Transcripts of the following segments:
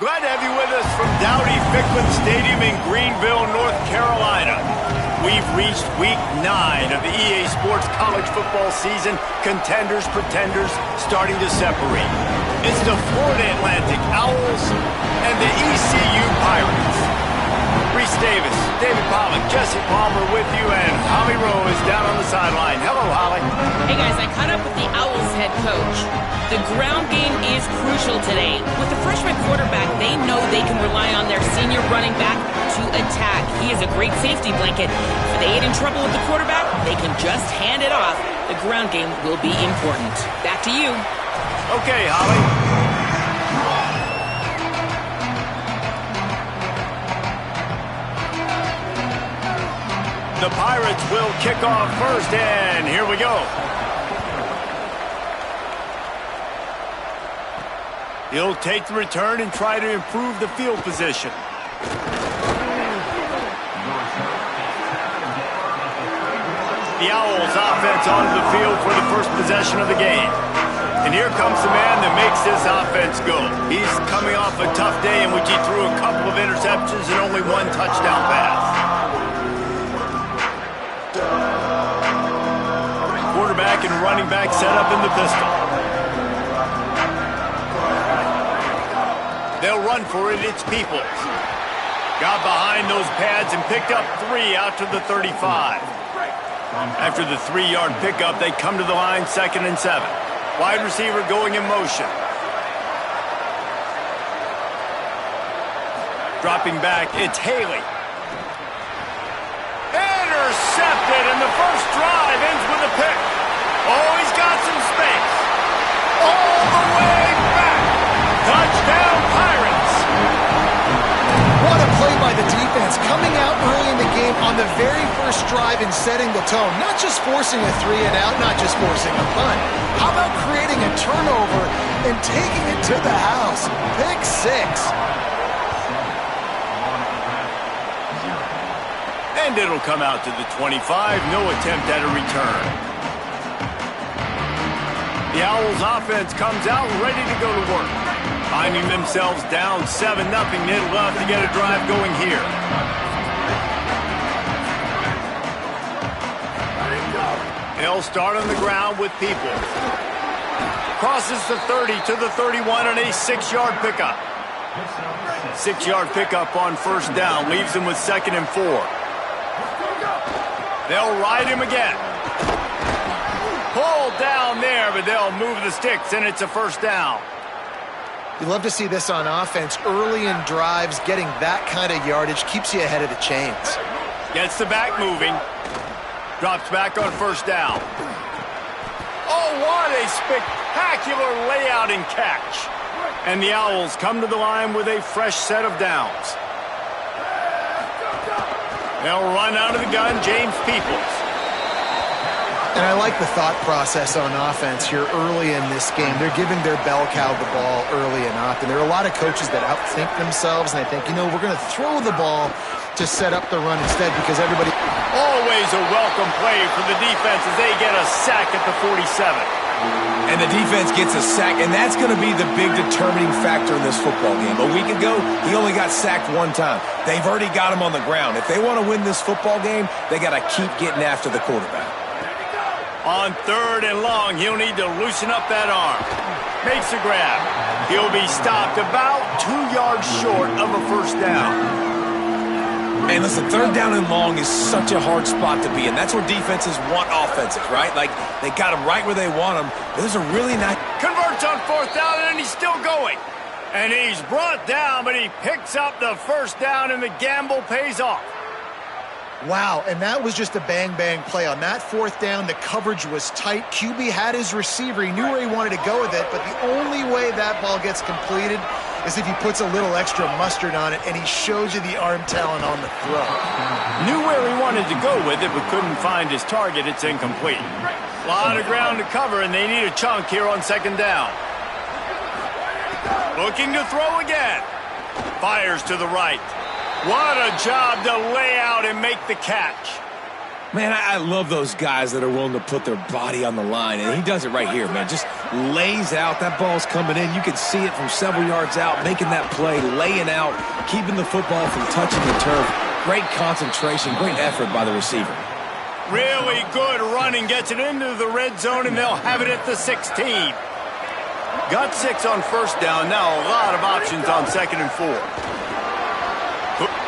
Glad to have you with us from Dowdy-Ficklen Stadium in Greenville, North Carolina. We've reached week 9 of the EA Sports college football season. Contenders, pretenders, starting to separate. It's the Florida Atlantic Owls and the ECU Pirates. Reese Davis, David Pollock, Jesse Palmer with you, and Holly Rowe is down on the sideline. Hello, Holly. Hey, guys, I caught up with the Owls head coach. The ground game is crucial today. With the freshman quarterback, they know they can rely on their senior running back to attack. He is a great safety blanket. If they get in trouble with the quarterback, they can just hand it off. The ground game will be important. Back to you. Okay, Holly. The Pirates will kick off first, and here we go. He'll take the return and try to improve the field position. The Owls offense onto the field for the first possession of the game. And here comes the man that makes this offense go. He's coming off a tough day in which he threw a couple of interceptions and only one touchdown pass. Quarterback and running back set up in the pistol. They'll run for it. It's Peoples. Got behind those pads and picked up 3 out to the 35. After the 3-yard pickup, they come to the line, 2nd and 7. Wide receiver going in motion. Dropping back, it's Haley. Intercepted, and the first drive ends with a pick. Oh, he's got some space. All the way back. Touchdown, Pirates. What a play by the defense, coming out early in the game on the very first drive and setting the tone. Not just forcing a 3-and-out, not just forcing a punt. How about creating a turnover and taking it to the house? Pick 6. And it'll come out to the 25. No attempt at a return. The Owls offense comes out ready to go to work. Finding themselves down 7-0. They'd love to get a drive going here. They'll start on the ground with people. Crosses the 30 to the 31 on a 6-yard pickup. 6-yard pickup on first down. Leaves them with 2nd and 4. They'll ride him again. Pulled down there, but they'll move the sticks, and it's a first down. You love to see this on offense. Early in drives, getting that kind of yardage keeps you ahead of the chains. Gets the back moving. Drops back on first down. Oh, what a spectacular layout and catch. And the Owls come to the line with a fresh set of downs. They'll run out of the gun, James Peoples. And I like the thought process on offense here early in this game. They're giving their bell cow the ball early and often. There are a lot of coaches that outthink themselves, and I think, we're going to throw the ball to set up the run instead because everybody... Always a welcome play for the defense as they get a sack at the 47. And the defense gets a sack, and that's going to be the big determining factor in this football game. A week ago, he only got sacked 1 time. They've already got him on the ground. If they want to win this football game, they got to keep getting after the quarterback. On 3rd and long, he'll need to loosen up that arm. Makes a grab. He'll be stopped about 2 yards short of a first down. And listen, 3rd down and long is such a hard spot to be in. That's where defenses want offenses, right? Like, they got them right where they want them. There's a really nice... Converts on 4th down, and he's still going. And he's brought down, but he picks up the first down, and the gamble pays off. Wow, and that was just a bang-bang play. On that 4th down, the coverage was tight. QB had his receiver. He knew where he wanted to go with it, but the only way that ball gets completed is if he puts a little extra mustard on it, and he shows you the arm talent on the throw. Knew where he wanted to go with it, but couldn't find his target. It's incomplete. A lot of ground to cover, and they need a chunk here on 2nd down. Looking to throw again. Fires to the right. What a job to lay out and make the catch. Man, I love those guys that are willing to put their body on the line, and he does it right here, man. Just lays out. That ball's coming in. You can see it from several yards out, making that play, laying out, keeping the football from touching the turf. Great concentration, great effort by the receiver. Really good running, gets it into the red zone, and they'll have it at the 16. Got 6 on first down. Now a lot of options on 2nd and 4.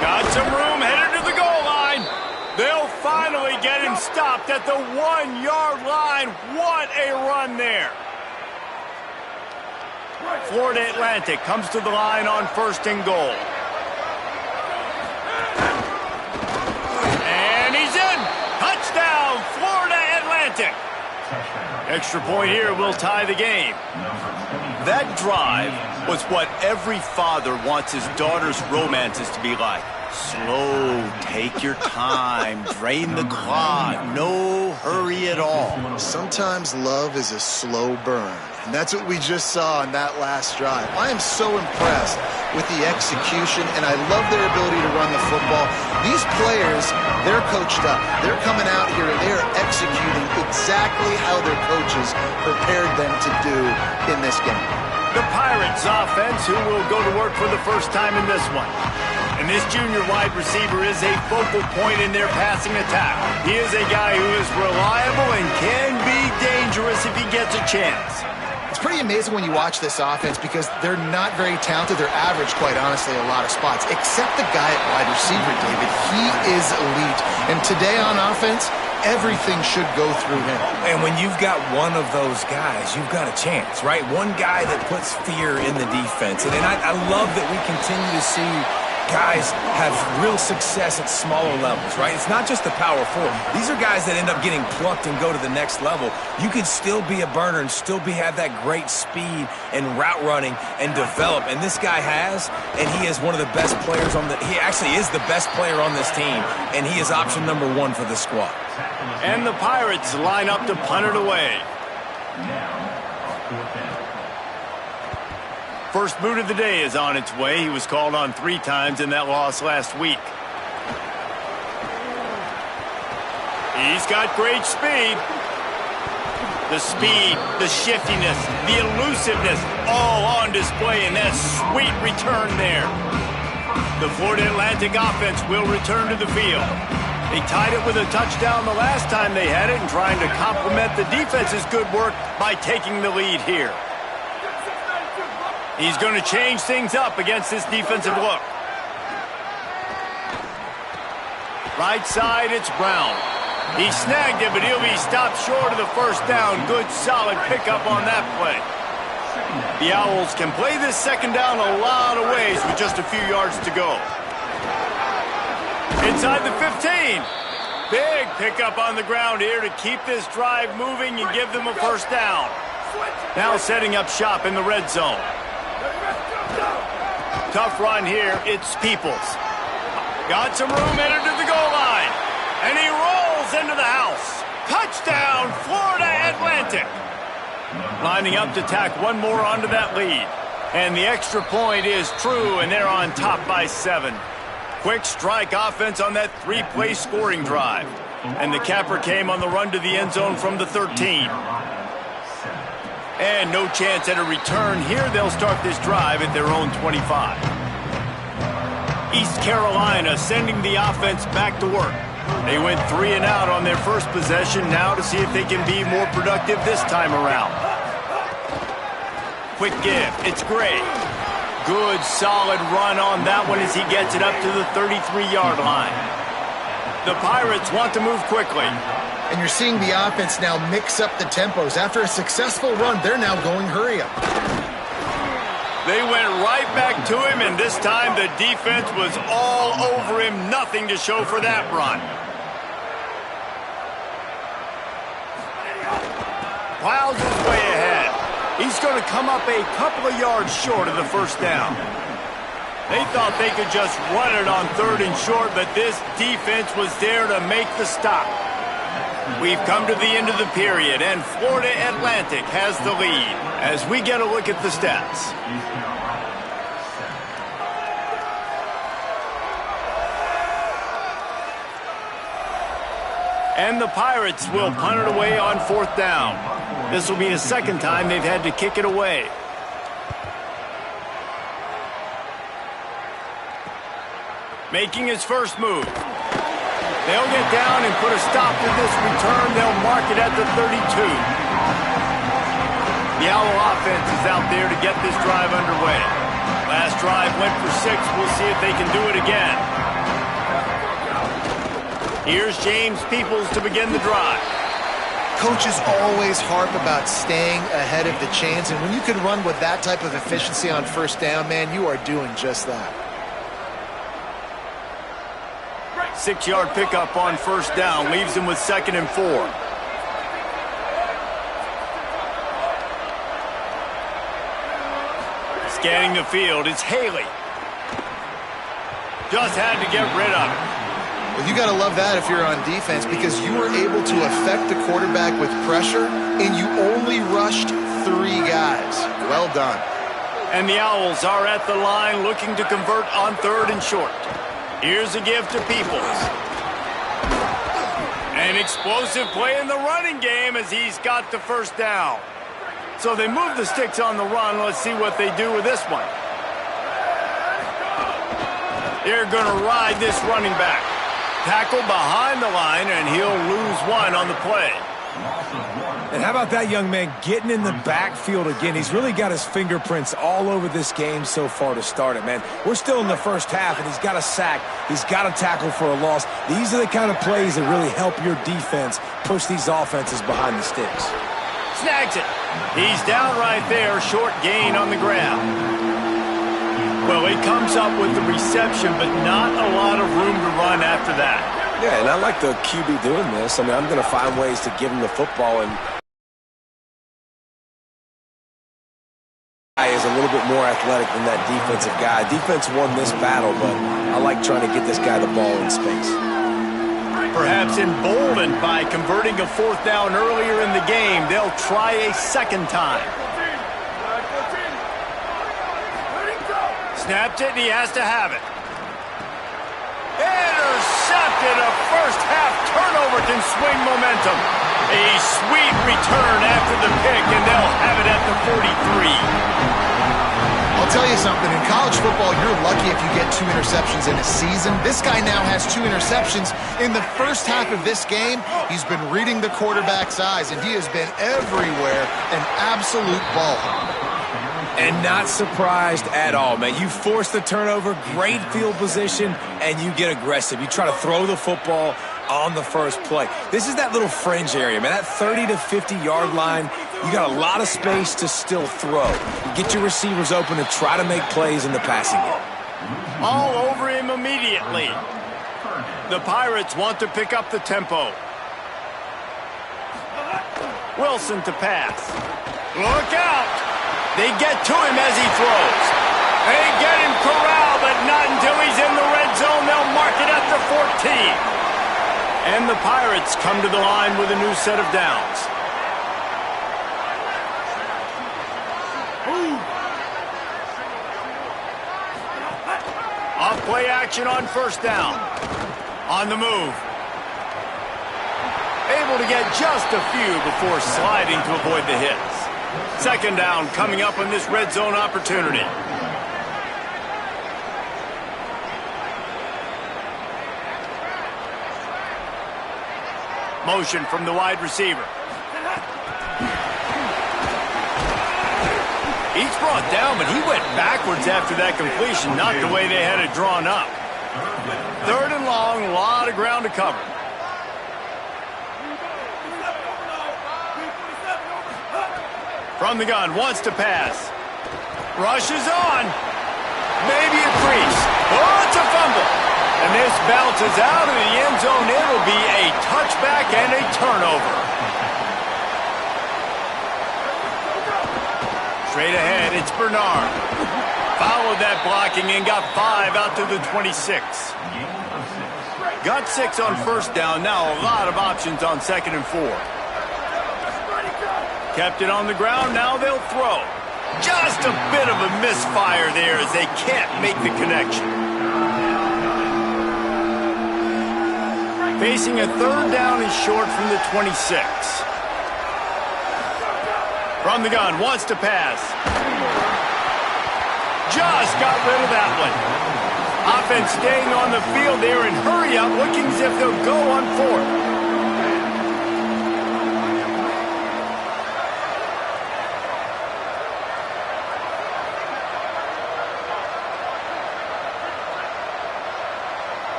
Got some room, headed to the goal line. They'll finally get him stopped at the 1-yard line. What a run there. Florida Atlantic comes to the line on 1st and goal. And he's in. Touchdown, Florida Atlantic. Extra point here will tie the game. That drive was what every father wants his daughter's romances to be like. Slow, take your time, drain the clock, no hurry at all. Sometimes love is a slow burn, and that's what we just saw on that last drive. I am so impressed with the execution, and I love their ability to run the football. These players, they're coached up. They're coming out here, and they are executing exactly how their coaches prepared them to do in this game. The Pirates offense, who will go to work for the first time in this one. And this junior wide receiver is a focal point in their passing attack. He is a guy who is reliable and can be dangerous if he gets a chance. It's pretty amazing when you watch this offense because they're not very talented. They're average, quite honestly, a lot of spots. Except the guy at wide receiver, David. He is elite. And today on offense, everything should go through him. And when you've got one of those guys, you've got a chance, right? One guy that puts fear in the defense. And I love that we continue to see guys have real success at smaller levels, right? It's not just the power forward. These are guys that end up getting plucked and go to the next level. You can still be a burner and still have that great speed and route running and develop. And this guy has, and he is one of the best players he actually is the best player on this team, and he is option number 1 for the squad. And the Pirates line up to punt it away. First boot of the day is on its way. He was called on 3 times in that loss last week. He's got great speed. The speed, the shiftiness, the elusiveness, all on display in that sweet return there. The Florida Atlantic offense will return to the field. They tied it with a touchdown the last time they had it and trying to complement the defense's good work by taking the lead here. He's going to change things up against this defensive look. Right side, it's Brown. He snagged it, but he'll be stopped short of the first down. Good, solid pickup on that play. The Owls can play this second down a lot of ways with just a few yards to go. Inside the 15. Big pickup on the ground here to keep this drive moving and give them a first down. Now setting up shop in the red zone. Tough run here. It's Peoples. Got some room, headed to the goal line. And he rolls into the house. Touchdown, Florida Atlantic. Lining up to tack one more onto that lead. And the extra point is true, and they're on top by 7. Quick strike offense on that 3-play scoring drive. And the capper came on the run to the end zone from the 13. And no chance at a return here. They'll start this drive at their own 25. East Carolina sending the offense back to work. They went 3 and out on their first possession, now to see if they can be more productive this time around. Quick give. It's Gray. Good, solid run on that one as he gets it up to the 33-yard line. The Pirates want to move quickly. And you're seeing the offense now mix up the tempos. After a successful run, they're now going hurry up. They went right back to him, and this time the defense was all over him. Nothing to show for that run. Plows his way ahead. He's going to come up a couple of yards short of the first down. They thought they could just run it on 3rd and short, but this defense was there to make the stop. We've come to the end of the period, and Florida Atlantic has the lead as we get a look at the stats. And the Pirates will punt it away on 4th down. This will be the second time they've had to kick it away. Making his first move. They'll get down and put a stop to this return. They'll mark it at the 32. The Owl offense is out there to get this drive underway. Last drive went for 6. We'll see if they can do it again. Here's James Peoples to begin the drive. Coaches always harp about staying ahead of the chains, and when you can run with that type of efficiency on 1st down, man, you are doing just that. 6-yard pickup on 1st down leaves him with 2nd and 4. Scanning the field, it's Haley. Just had to get rid of it. Well, you got to love that if you're on defense, because you were able to affect the quarterback with pressure, and you only rushed 3 guys. Well done. And the Owls are at the line looking to convert on 3rd and short. Here's a give to Peoples. An explosive play in the running game as he's got the 1st down. So they move the sticks on the run. Let's see what they do with this one. They're going to ride this running back. Tackle behind the line, and he'll lose 1 on the play. And how about that young man getting in the backfield again? He's really got his fingerprints all over this game so far to start it, man. We're still in the 1st half, and he's got a sack. He's got a tackle for a loss. These are the kind of plays that really help your defense push these offenses behind the sticks. Snags it. He's down right there, short gain on the ground. Well, he comes up with the reception, but not a lot of room to run after that. Yeah, and I like the QB doing this. I mean, I'm going to find ways to give him the football, and is a little bit more athletic than that defensive guy. Defense won this battle, but I like trying to get this guy the ball in space. Perhaps emboldened by converting a 4th down earlier in the game, they'll try a 2nd time. Snapped it, and he has to have it. Intercepted. A 1st half turnover can swing momentum. A sweet return after the pick, and they'll have it at the 43. I'll tell you something. In college football, you're lucky if you get 2 interceptions in a season. This guy now has 2 interceptions. In the 1st half of this game, he's been reading the quarterback's eyes, and he has been everywhere, an absolute baller. And not surprised at all, man. You force the turnover, great field position, and you get aggressive. You try to throw the football on the 1st play. This is that little fringe area, man. That 30 to 50-yard line, you got a lot of space to still throw. You get your receivers open to try to make plays in the passing game. All over him immediately. The Pirates want to pick up the tempo. Wilson to pass. Look out! They get to him as he throws. They get him corralled, but not until he's in the red zone. They'll mark it at the 14. And the Pirates come to the line with a new set of downs. Off play action on 1st down. On the move. Able to get just a few before sliding to avoid the hits. 2nd down coming up on this red zone opportunity. Motion from the wide receiver. He's brought down, but he went backwards after that completion, not the way they had it drawn up. 3rd and long, a lot of ground to cover. From the gun, wants to pass. Rushes on. Maybe a crease. Oh, it's a fumble. And this bounces out of the end zone. It'll be a touchback and a turnover. Straight ahead, it's Bernard. Followed that blocking and got 5 out to the 26. Got 6 on 1st down. Now a lot of options on 2nd and 4. Kept it on the ground, now they'll throw. Just a bit of a misfire there as they can't make the connection. Facing a third down and short from the 26. From the gun, wants to pass. Just got rid of that one. Offense staying on the field there and hurry up, looking as if they'll go on fourth.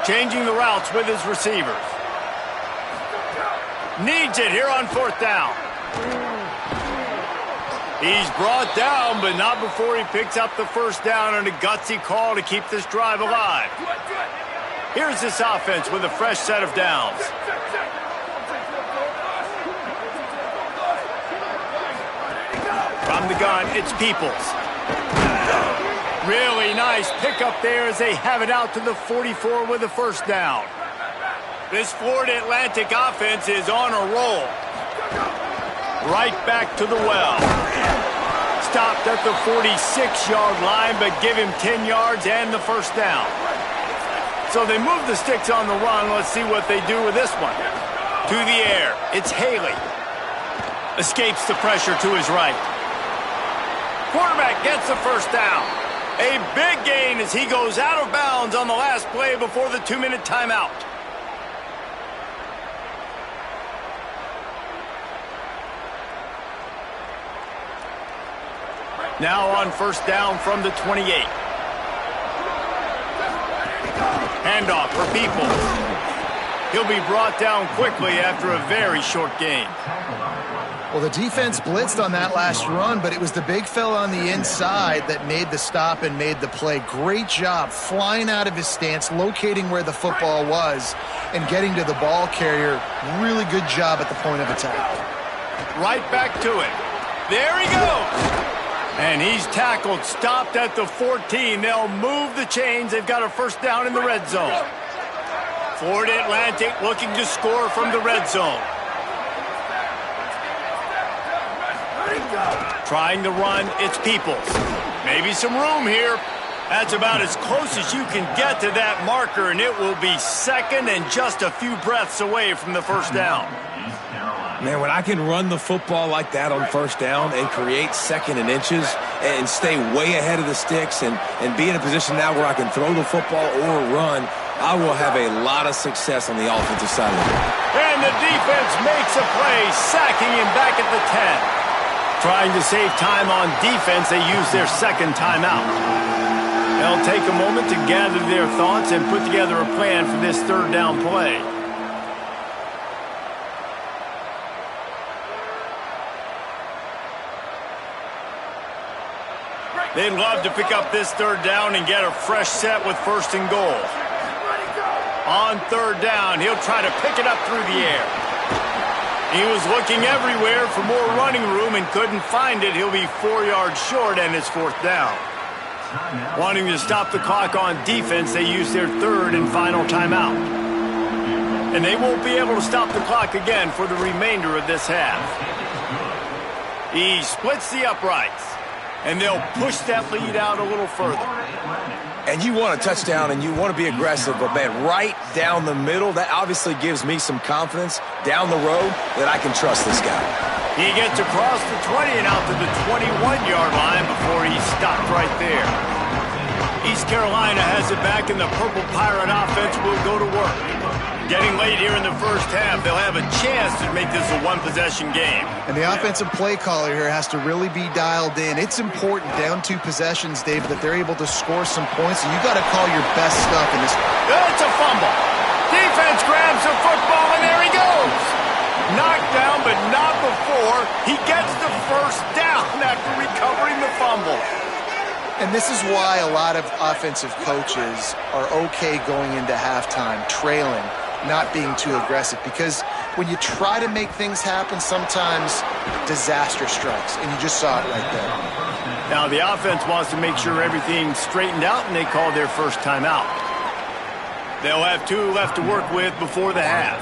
Changing the routes with his receivers. Needs it here on fourth down. He's brought down, but not before he picks up the first down on a gutsy call to keep this drive alive. Here's this offense with a fresh set of downs. From the gun, it's Peoples. Really nice pickup there as they have it out to the 44 with a first down. This Florida Atlantic offense is on a roll. Right back to the well. Stopped at the 46-yard line, but give him 10 yards and the first down. So they move the sticks on the run. Let's see what they do with this one. To the air. It's Haley. Escapes the pressure to his right. Quarterback gets the first down. A big gain as he goes out of bounds on the last play before the 2-minute timeout. Now on first down from the 28. Handoff for Peoples. He'll be brought down quickly after a very short gain. Well, the defense blitzed on that last run, but it was the big fella on the inside that made the stop and made the play. Great job flying out of his stance, locating where the football was, and getting to the ball carrier. Really good job at the point of attack. Right back to it. There he goes. And he's tackled, stopped at the 14. They'll move the chains. They've got a first down in the red zone. Florida Atlantic looking to score from the red zone. Trying to run, it's Peoples. Maybe some room here. That's about as close as you can get to that marker, and it will be second and just a few breaths away from the first down. Man, when I can run the football like that on first down and create second and inches and stay way ahead of the sticks and be in a position now where I can throw the football or run, I will have a lot of success on the offensive side of it. And the defense makes a play, sacking him back at the 10. Trying to save time on defense, they use their second timeout. They'll take a moment to gather their thoughts and put together a plan for this third down play. They'd love to pick up this third down and get a fresh set with first and goal. On third down, he'll try to pick it up through the air. He was looking everywhere for more running room and couldn't find it. He'll be 4 yards short and it's fourth down. Wanting to stop the clock on defense, they use their third and final timeout. And they won't be able to stop the clock again for the remainder of this half. He splits the uprights, and they'll push that lead out a little further. And you want a touchdown and you want to be aggressive, but man, right down the middle, that obviously gives me some confidence down the road that I can trust this guy. He gets across the 20 and out to the 21-yard line before he's stopped right there. East Carolina has it back, and the Purple Pirate offense will go to work. Getting late here in the first half, they'll have a chance to make this a one-possession game. And the offensive play caller here has to really be dialed in. It's important down 2 possessions, Dave, that they're able to score some points. So you got to call your best stuff in this. It's a fumble. Defense grabs the football, and there he goes. Knocked down, but not before he gets the first down after recovering the fumble. And this is why a lot of offensive coaches are okay going into halftime, trailing, not being too aggressive, because when you try to make things happen, sometimes disaster strikes, and you just saw it right there. Now the offense wants to make sure everything's straightened out, and they call their first timeout. They'll have 2 left to work with before the half.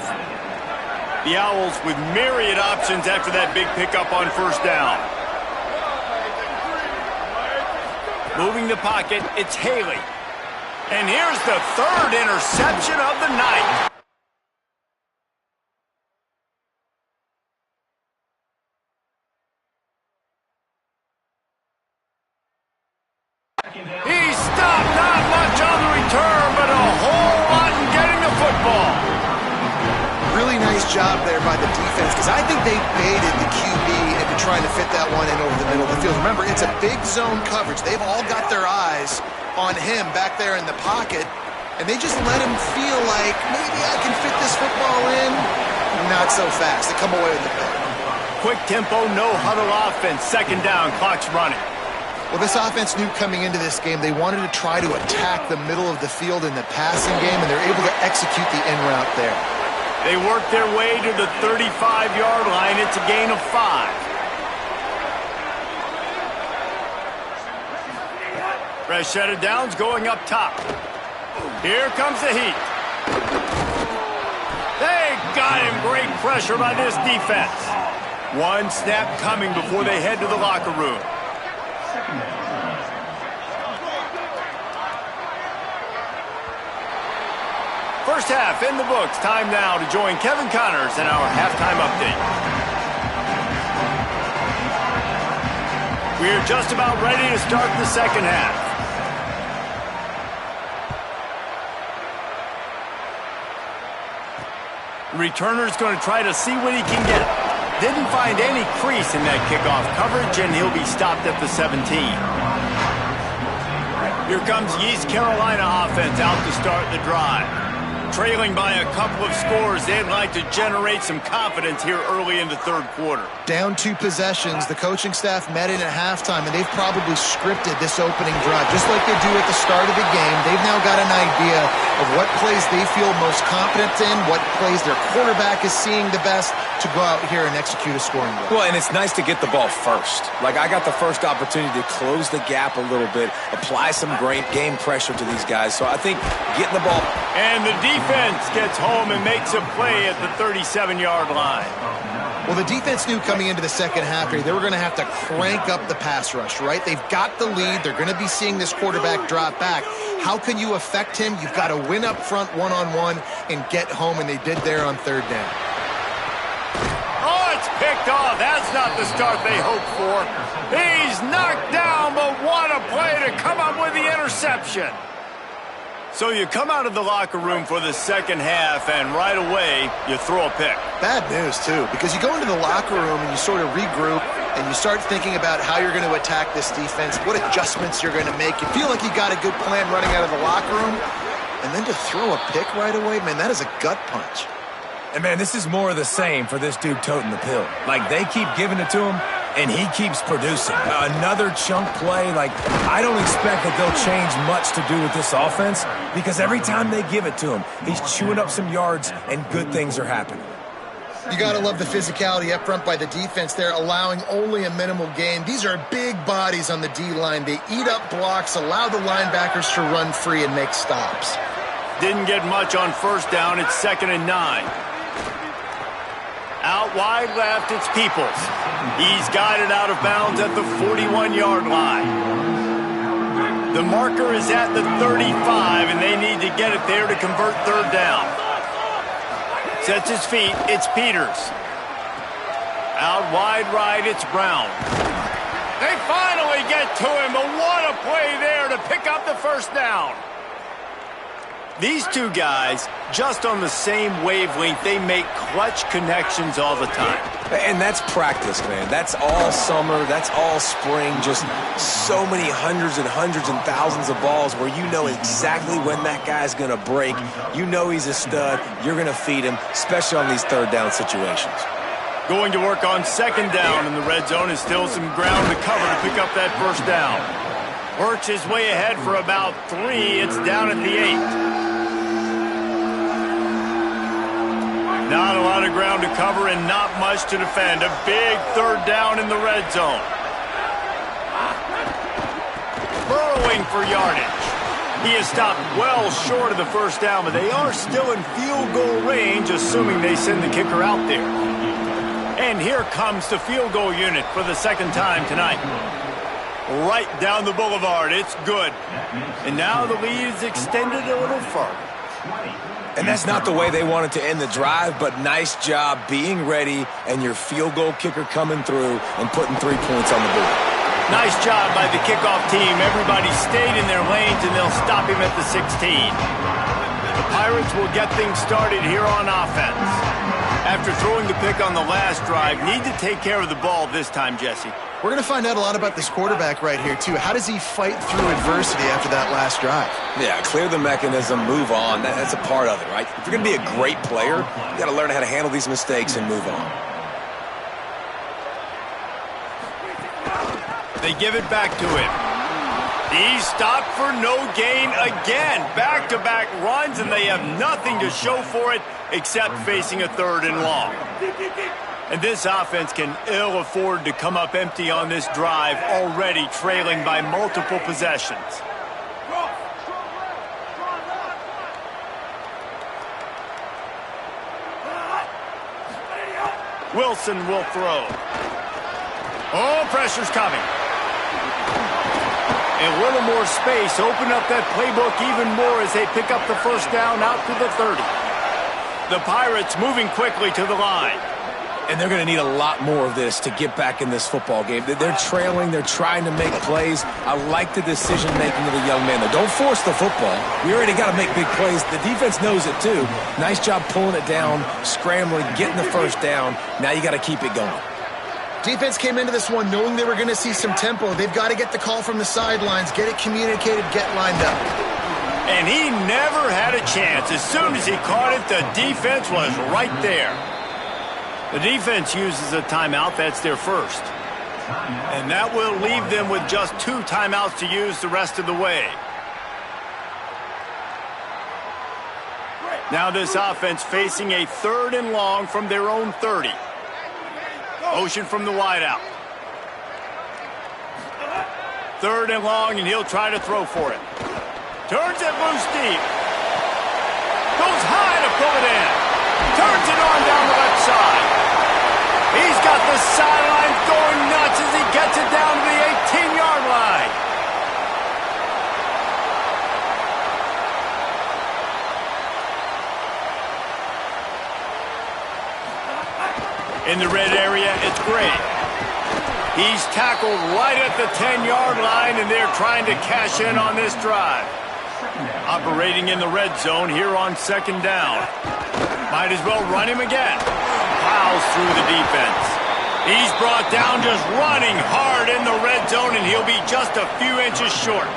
The Owls with myriad options after that big pickup on first down. Moving the pocket, it's Haley. And here's the third interception of the night. He stopped, not much on the return, but a whole lot in getting the football. Really nice job there by the defense, because I think they baited the QB into trying to fit that one in over the middle of the field. Remember, it's a big zone coverage. They've all got their eyes on him back there in the pocket, and they just let him feel like, maybe I can fit this football in. Not so fast. They come away with the pick. Quick tempo, no huddle offense. Second down, clock's running. Well, this offense knew coming into this game they wanted to try to attack the middle of the field in the passing game, and they're able to execute the in route there. They work their way to the 35-yard line. It's a gain of 5. Fresh set of downs going up top. Here comes the heat. They got him. Great pressure by this defense. One snap coming before they head to the locker room. First half in the books. Time now to join Kevin Connors in our halftime update. We're just about ready to start the second half. The returner's going to try to see what he can get. Didn't find any crease in that kickoff coverage, and he'll be stopped at the 17. Here comes the East Carolina offense out to start the drive. Trailing by a couple of scores, they'd like to generate some confidence here early in the third quarter. Down 2 possessions, the coaching staff met in at halftime, and they've probably scripted this opening drive. Just like they do at the start of the game, they've now got an idea of what plays they feel most confident in, what plays their quarterback is seeing the best to go out here and execute a scoring drive. Well, and it's nice to get the ball first. Like, I got the first opportunity to close the gap a little bit, apply some great game pressure to these guys. So I think getting the ball. And the defense gets home and makes a play at the 37-yard line. Well, the defense knew coming into the second half here they were going to have to crank up the pass rush, right? They've got the lead. They're going to be seeing this quarterback drop back. How can you affect him? You've got to win up front one-on-one and get home, and they did there on third down. Oh, it's picked off. That's not the start they hoped for. He's knocked down, but what a play to come up with the interception. So you come out of the locker room for the second half, and right away, you throw a pick. Bad news, too, because you go into the locker room and you sort of regroup, and you start thinking about how you're going to attack this defense, what adjustments you're going to make. You feel like you got a good plan running out of the locker room, and then to throw a pick right away, man, that is a gut punch. And, man, this is more of the same for this dude toting the pill. Like, they keep giving it to him, and he keeps producing. Another chunk play. Like, I don't expect that they'll change much to do with this offense because every time they give it to him, he's chewing up some yards, and good things are happening. You got to love the physicality up front by the defense there, allowing only a minimal gain. These are big bodies on the D-line. They eat up blocks, allow the linebackers to run free and make stops. Didn't get much on first down. It's 2nd and 9. Out wide left, it's Peoples. He's guided out of bounds at the 41-yard line. The marker is at the 35, and they need to get it there to convert third down. Sets his feet, it's Peters. Out wide right, it's Brown. They finally get to him, but what a play there to pick up the first down. These two guys, just on the same wavelength, they make clutch connections all the time. And that's practice, man. That's all summer. That's all spring. Just so many hundreds and thousands of balls where you know exactly when that guy's going to break. You know he's a stud. You're going to feed him, especially on these third down situations. Going to work on second down in the red zone is still some ground to cover to pick up that first down. Works his way ahead for about 3. It's down at the 8. Not a lot of ground to cover and not much to defend. A big third down in the red zone. Burrowing for yardage. He is stopped well short of the first down, but they are still in field goal range, assuming they send the kicker out there. And here comes the field goal unit for the second time tonight. right down the boulevard. It's good. And now the lead is extended a little further. And that's not the way they wanted to end the drive, but nice job being ready and your field goal kicker coming through and putting 3 points on the board. Nice job by the kickoff team. Everybody stayed in their lanes, and they'll stop him at the 16. The Pirates will get things started here on offense. After throwing the pick on the last drive, need to take care of the ball this time, Jesse. We're going to find out a lot about this quarterback right here, too. How does he fight through adversity after that last drive? Yeah, clear the mechanism, move on. That's a part of it, right? If you're going to be a great player, you got to learn how to handle these mistakes and move on. They give it back to him. He's stopped for no gain again. Back-to-back runs, and they have nothing to show for it except facing a 3rd and long. And this offense can ill afford to come up empty on this drive, already trailing by multiple possessions. Wilson will throw. Oh, pressure's coming. A little more space. Open up that playbook even more as they pick up the first down out to the 30. The Pirates moving quickly to the line. And they're going to need a lot more of this to get back in this football game. They're trailing. They're trying to make plays. I like the decision-making of the young man, though. Don't force the football. We already got to make big plays. The defense knows it, too. Nice job pulling it down, scrambling, getting the first down. Now you got to keep it going. Defense came into this one knowing they were going to see some tempo. They've got to get the call from the sidelines, get it communicated, get lined up. And he never had a chance. As soon as he caught it, the defense was right there. The defense uses a timeout. That's their first. And that will leave them with just 2 timeouts to use the rest of the way. Now this offense facing a 3rd and long from their own 30. Motion from the wideout. 3rd and long, and he'll try to throw for it. Turns it loose deep. Goes high to pull it in. Turns it on down the left side. He's got the sideline going nuts as he gets it down to the 18-yard line. In the red area, it's Gray. He's tackled right at the 10-yard line, and they're trying to cash in on this drive. Operating in the red zone here on 2nd down. Might as well run him again. Plows through the defense. He's brought down just running hard in the red zone, and he'll be just a few inches short.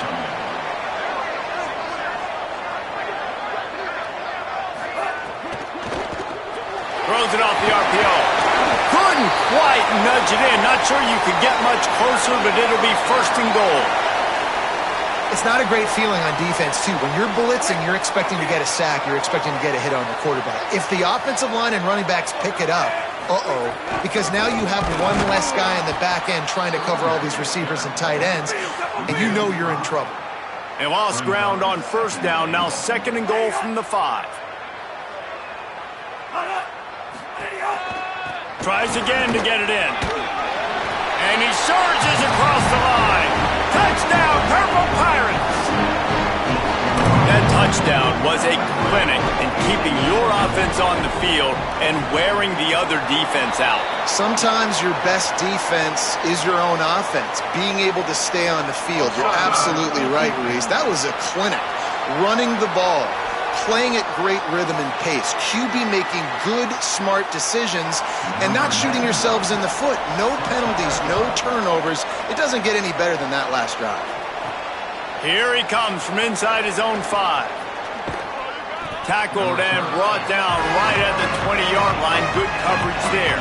Throws it off the RPO. Couldn't quite nudge it in. Not sure you could get much closer, but it'll be 1st and goal. It's not a great feeling on defense, too. When you're blitzing, you're expecting to get a sack. You're expecting to get a hit on the quarterback. If the offensive line and running backs pick it up, because now you have one less guy in the back end trying to cover all these receivers and tight ends, and you know you're in trouble. They lost ground on 1st down. Now 2nd and goal from the 5. Tries again to get it in. And he surges across the line. Touchdown, Purple Pirates! That touchdown was a clinic in keeping your offense on the field and wearing the other defense out. Sometimes your best defense is your own offense, being able to stay on the field. You're absolutely right, Reese. That was a clinic. Running the ball, playing at great rhythm and pace, QB making good, smart decisions, and not shooting yourselves in the foot. No penalties, no turnovers. It doesn't get any better than that last drive. Here he comes from inside his own 5. Tackled and brought down right at the 20-yard line. Good coverage there.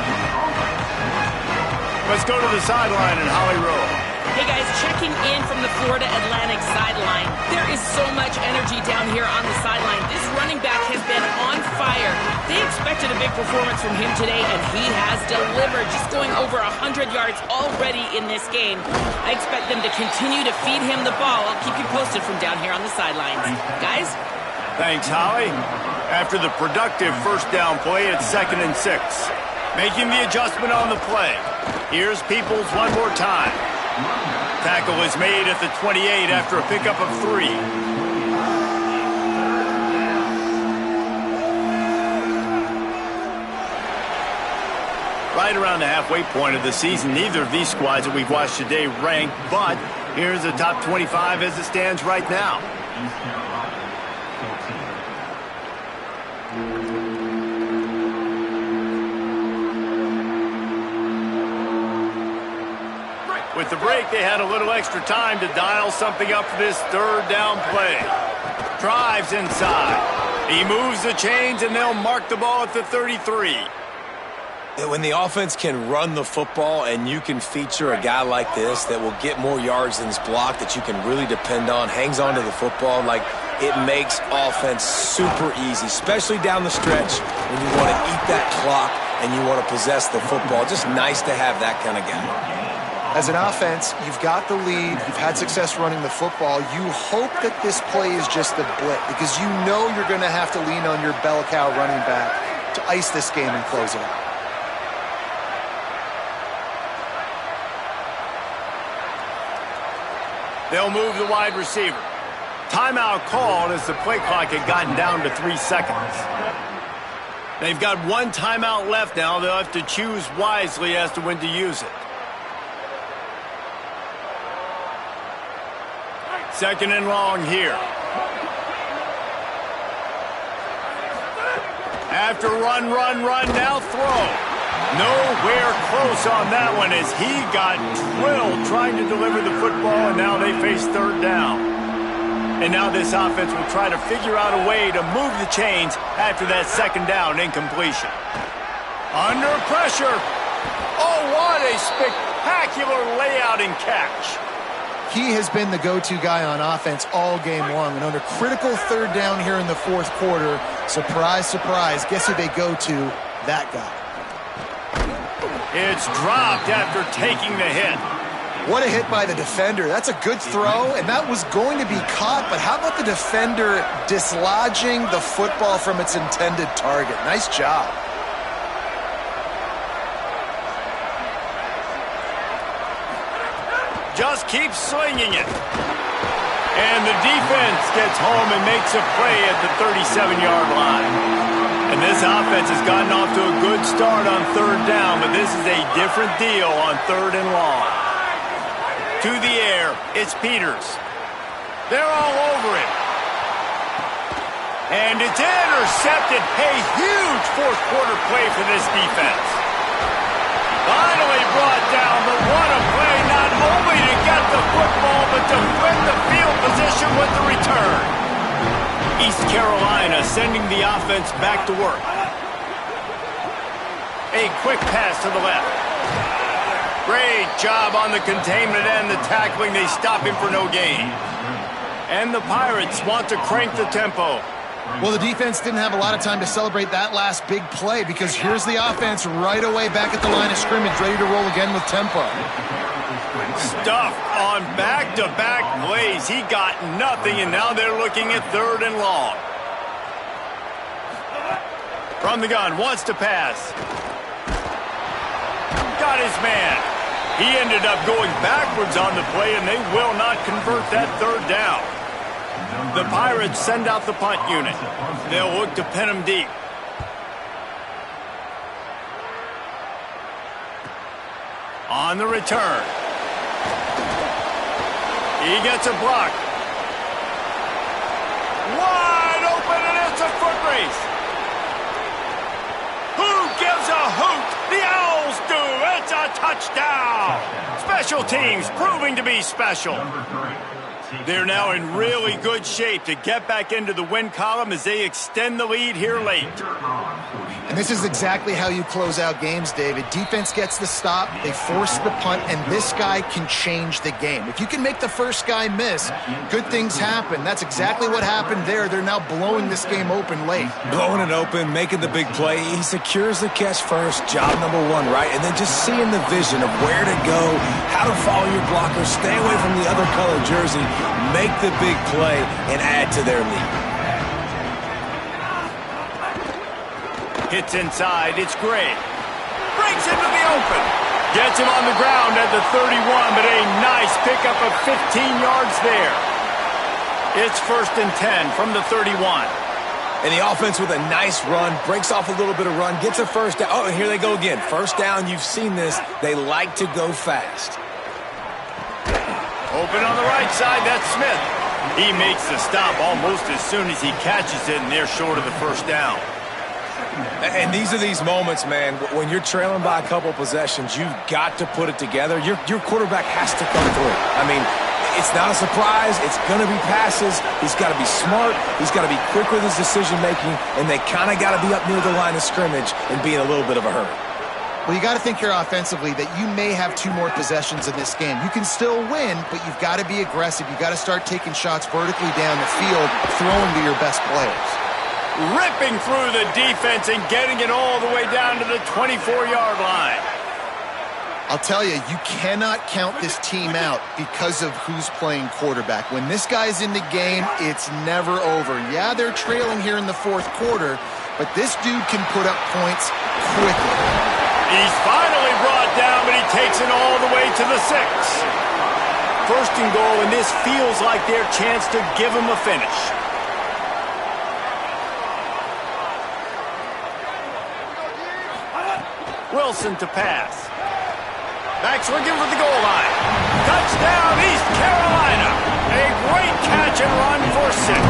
Let's go to the sideline in Holly Rowe. Hey guys, checking in from the Florida Atlantic sideline. There is so much energy down here on the sideline. This running back has been on fire. They expected a big performance from him today, and he has delivered, just going over 100 yards already in this game. I expect them to continue to feed him the ball. I'll keep you posted from down here on the sidelines. Guys? Thanks, Holly. After the productive 1st down play, it's 2nd and 6. Making the adjustment on the play. Here's Peoples one more time. Tackle is made at the 28 after a pickup of 3. Right around the halfway point of the season, neither of these squads that we've watched today rank, but here's the top 25 as it stands right now. With the break, they had a little extra time to dial something up for this third down play. Drives inside. He moves the chains, and they'll mark the ball at the 33. When the offense can run the football and you can feature a guy like this that will get more yards than his block, that you can really depend on, hangs on to the football, like it makes offense super easy, especially down the stretch when you want to eat that clock and you want to possess the football. Just nice to have that kind of guy. As an offense, you've got the lead, you've had success running the football. You hope that this play is just a blip because you know you're going to have to lean on your bell cow running back to ice this game and close it out. They'll move the wide receiver. Timeout called as the play clock had gotten down to 3 seconds. They've got 1 timeout left now. They'll have to choose wisely as to when to use it. 2nd and long here. After run, now throw. Nowhere close on that one as he got drilled trying to deliver the football, and now they face 3rd down. And now this offense will try to figure out a way to move the chains after that 2nd down incompletion. Under pressure. Oh, what a spectacular layout and catch. He has been the go-to guy on offense all game long, and under critical 3rd down here in the 4th quarter, surprise, surprise, guess who they go to? That guy. It's dropped after taking the hit. What a hit by the defender. That's a good throw, and that was going to be caught, but how about the defender dislodging the football from its intended target? Nice job. Just keeps slinging it. And the defense gets home and makes a play at the 37-yard line. And this offense has gotten off to a good start on 3rd down, but this is a different deal on 3rd and long. To the air, it's Peters. They're all over it. And it's intercepted. A huge 4th quarter play for this defense. Finally brought down, but what a play, not only to get the football, but to win the field position with the return. East Carolina sending the offense back to work. A quick pass to the left. Great job on the containment and the tackling. They stop him for no gain. And the Pirates want to crank the tempo. Well, the defense didn't have a lot of time to celebrate that last big play because here's the offense right away back at the line of scrimmage, ready to roll again with tempo. Stuffed on back-to-back plays. He got nothing, and now they're looking at 3rd and long. From the gun, wants to pass. Got his man. He ended up going backwards on the play, and they will not convert that 3rd down. The Pirates send out the punt unit. They'll look to pin him deep. On the return. He gets a block. Wide open, and it's a foot race. Who gives a hoot? The Owls do. It's a touchdown. Special teams proving to be special. They're now in really good shape to get back into the win column as they extend the lead here late. And this is exactly how you close out games, David. Defense gets the stop, they force the punt, and this guy can change the game. If you can make the first guy miss, good things happen. That's exactly what happened there. They're now blowing this game open late. Blowing it open, making the big play. He secures the catch first, job number 1, right? And then just seeing the vision of where to go, how to follow your blockers, stay away from the other color jersey, make the big play, and add to their lead. Hits inside, it's Gray. Breaks into the open. Gets him on the ground at the 31, but a nice pickup of 15 yards there. It's 1st and 10 from the 31. And the offense with a nice run, breaks off a little bit of run, gets a first down. Oh, and here they go again. First down, you've seen this. They like to go fast. Open on the right side, that's Smith. He makes the stop almost as soon as he catches it, and they're short of the first down. And these are these moments, man, when you're trailing by a couple possessions, you've got to put it together. Your quarterback has to come through. I mean, it's not a surprise. It's going to be passes. He's got to be smart. He's got to be quick with his decision-making, and they kind of got to be up near the line of scrimmage and be in a little bit of a hurry. Well, you got to think here offensively that you may have 2 more possessions in this game. You can still win, but you've got to be aggressive. You've got to start taking shots vertically down the field, throwing to your best players. Ripping through the defense and getting it all the way down to the 24-yard line. I'll tell you, you cannot count this team out because of who's playing quarterback. When this guy's in the game, it's never over. Yeah, they're trailing here in the 4th quarter, but this dude can put up points quickly. He's finally brought down, but he takes it all the way to the 6. 1st and goal, and this feels like their chance to give him a finish. Wilson to pass. Backs looking for the goal line. Touchdown, East Carolina. A great catch and run for 6.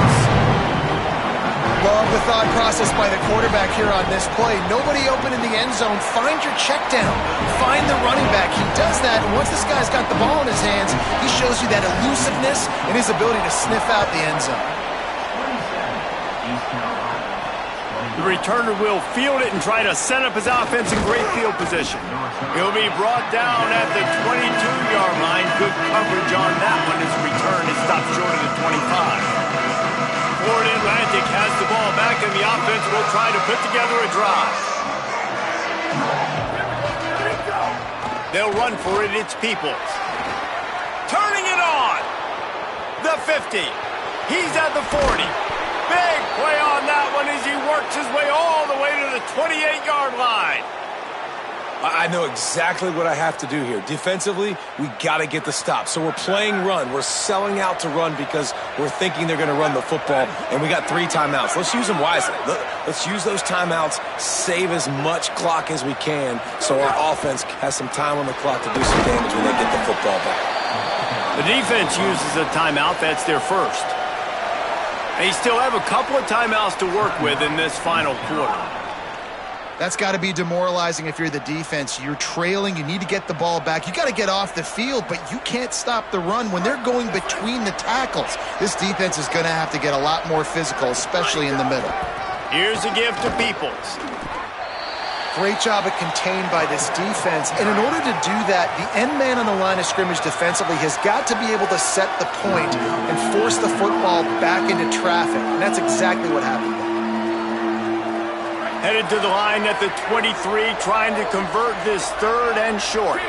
Love the thought process by the quarterback here on this play. Nobody open in the end zone. Find your check down. Find the running back. He does that, and once this guy's got the ball in his hands, he shows you that elusiveness and his ability to sniff out the end zone. The returner will field it and try to set up his offense in great field position. He'll be brought down at the 22-yard line. Good coverage on that one. His return is stopped short of the 25. Florida Atlantic has the ball back, and the offense will try to put together a drive. They'll run for it. It's Peoples. Turning it on. The 50. He's at the 40. Big play on that one as he works his way all the way to the 28-yard line. I know exactly what I have to do here. Defensively, we got to get the stop. So we're playing run. We're selling out to run because we're thinking they're going to run the football, and we got 3 timeouts. Let's use them wisely. Let's use those timeouts, save as much clock as we can so our offense has some time on the clock to do some damage when they get the football back. The defense uses a timeout. That's their first. They still have a couple of timeouts to work with in this final quarter. That's got to be demoralizing if you're the defense. You're trailing. You need to get the ball back. You got to get off the field, but you can't stop the run. When they're going between the tackles, this defense is going to have to get a lot more physical, especially in the middle. Here's a give to Peoples. Great job of contained by this defense. And in order to do that, the end man on the line of scrimmage defensively has got to be able to set the point and force the football back into traffic. And that's exactly what happened. Headed to the line at the 23, trying to convert this 3rd and short.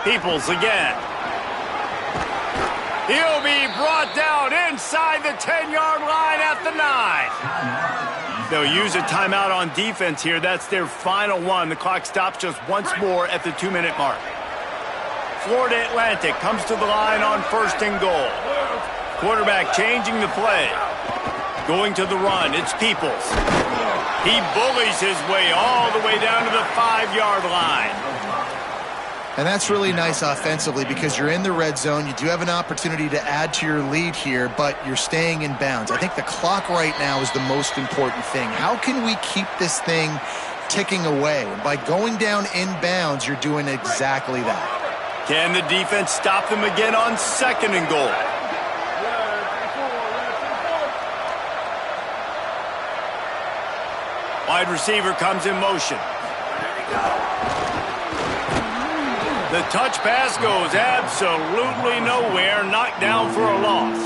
Peoples again. He'll be brought down inside the 10-yard line at the 9. They'll use a timeout on defense here. That's their final one. The clock stops just once more at the 2-minute mark. Florida Atlantic comes to the line on 1st and goal. Quarterback changing the play. Going to the run, it's Peoples. He bullies his way all the way down to the 5-yard line. And that's really nice offensively because you're in the red zone. You do have an opportunity to add to your lead here, but you're staying in bounds. I think the clock right now is the most important thing. How can we keep this thing ticking away? By going down in bounds, you're doing exactly that. Can the defense stop them again on 2nd and goal? Wide receiver comes in motion. The touch pass goes absolutely nowhere, knocked down for a loss.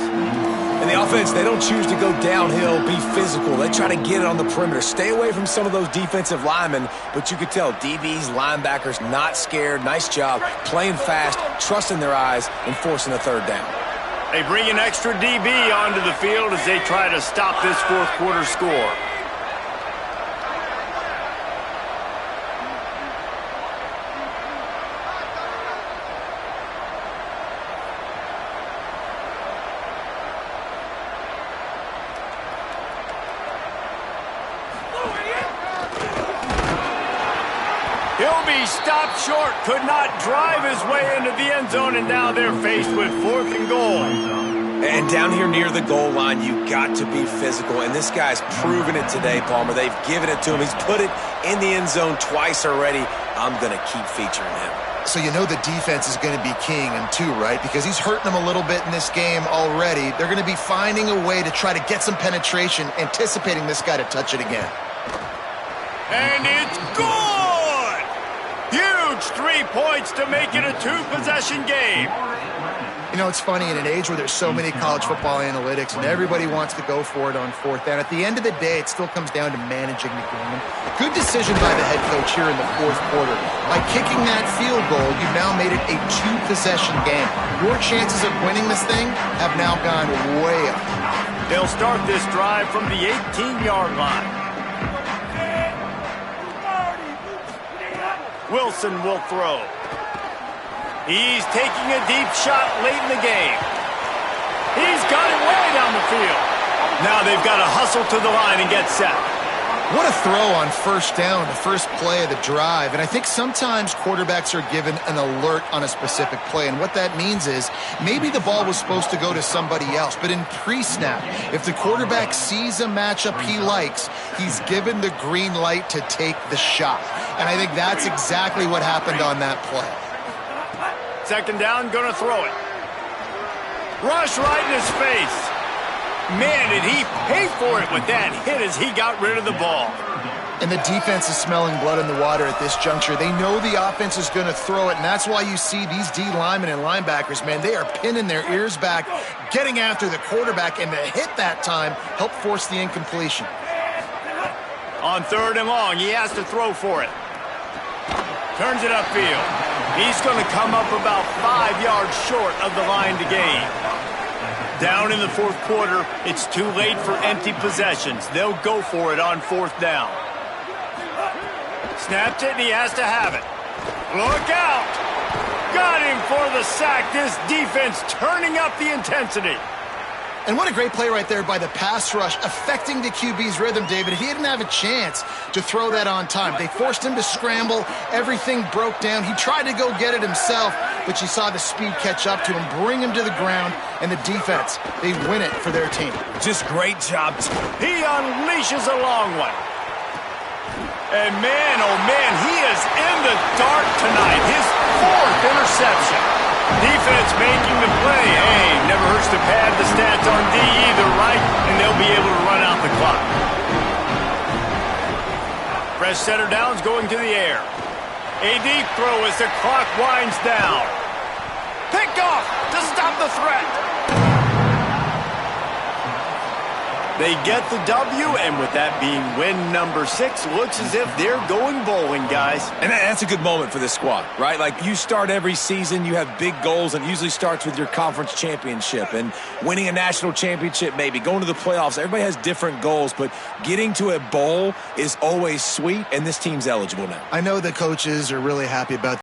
And the offense, they don't choose to go downhill, be physical. They try to get it on the perimeter. Stay away from some of those defensive linemen, but you could tell DBs, linebackers, not scared. Nice job playing fast, trusting their eyes, and forcing a 3rd down. They bring an extra DB onto the field as they try to stop this 4th quarter score. stopped short, could not drive his way into the end zone, and now they're faced with 4th and goal. And down here near the goal line, you got to be physical, and this guy's proven it today, Palmer. They've given it to him. He's put it in the end zone twice already. I'm going to keep featuring him. So you know the defense is going to be keying him too, right? Because he's hurting them a little bit in this game already. They're going to be finding a way to try to get some penetration, anticipating this guy to touch it again. And it's good! Huge 3 points to make it a 2-possession game. You know, it's funny, in an age where there's so many college football analytics and everybody wants to go for it on 4th down, at the end of the day, it still comes down to managing the game. Good decision by the head coach here in the 4th quarter. By kicking that field goal, you've now made it a 2-possession game. Your chances of winning this thing have now gone way up. They'll start this drive from the 18-yard line. Wilson will throw. He's taking a deep shot late in the game. He's got it way down the field. Now they've got to hustle to the line and get set. What a throw on 1st down, the first play of the drive. And I think sometimes quarterbacks are given an alert on a specific play. And what that means is maybe the ball was supposed to go to somebody else. But in pre-snap, if the quarterback sees a matchup he likes, he's given the green light to take the shot. And I think that's exactly what happened on that play. 2nd down, gonna throw it. Rush right in his face. Man, did he pay for it with that hit as he got rid of the ball. And the defense is smelling blood in the water at this juncture. They know the offense is going to throw it, and that's why you see these D linemen and linebackers, man, they are pinning their ears back, getting after the quarterback, and the hit that time helped force the incompletion. On 3rd and long, he has to throw for it. Turns it upfield. He's going to come up about 5 yards short of the line to gain. Down in the 4th quarter, it's too late for empty possessions. They'll go for it on 4th down. Snapped it, and he has to have it. Look out! Got him for the sack. This defense turning up the intensity. And what a great play right there by the pass rush, affecting the QB's rhythm, David. He didn't have a chance to throw that on time. They forced him to scramble. Everything broke down. He tried to go get it himself, but you saw the speed catch up to him, bring him to the ground, and the defense, they win it for their team. Just great job. He unleashes a long one. And man, oh man, he is in the dark tonight. His 4th interception. Defense making the play. Hey, never hurts to pad the stats on D either, right? And they'll be able to run out the clock. Fresh setter downs going to the air. A deep throw as the clock winds down. Picked off to stop the threat. They get the W, and with that being win number 6, looks as if they're going bowling, guys. And that's a good moment for this squad, right? Like, you start every season, you have big goals, and it usually starts with your conference championship and winning a national championship, maybe going to the playoffs. Everybody has different goals, but getting to a bowl is always sweet, and this team's eligible now. I know the coaches are really happy about